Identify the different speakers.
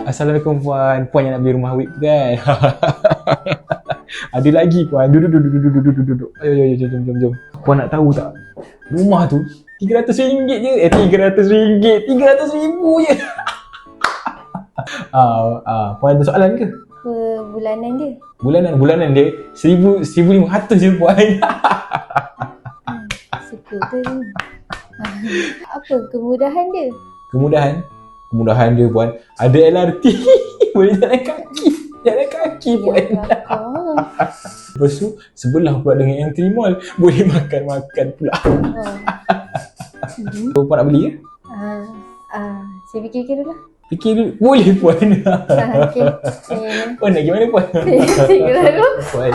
Speaker 1: Assalamualaikum puan. Puan yang nak beli rumah WIP tu kan? Ada lagi puan. Duduk. Ayo, jom. Puan nak tahu tak? Rumah tu RM300 je. RM300 je. Puan ada soalan ke?
Speaker 2: Bulanan dia.
Speaker 1: Bulanan dia 1,500 je puan.
Speaker 2: Suka tu. Apa kemudahan dia?
Speaker 1: Kemudahan dia puan. Ada LRT. Boleh jalan kaki puan. Lepas tu sebelah pula dengan M3 Mall. Boleh makan pula. Puan nak beli ke?
Speaker 2: Saya fikir dulu lah.
Speaker 1: Fikir dulu. Boleh puan.
Speaker 2: Okay.
Speaker 1: Puan nak gimana puan?
Speaker 2: Saya fikir dulu.
Speaker 1: Puan.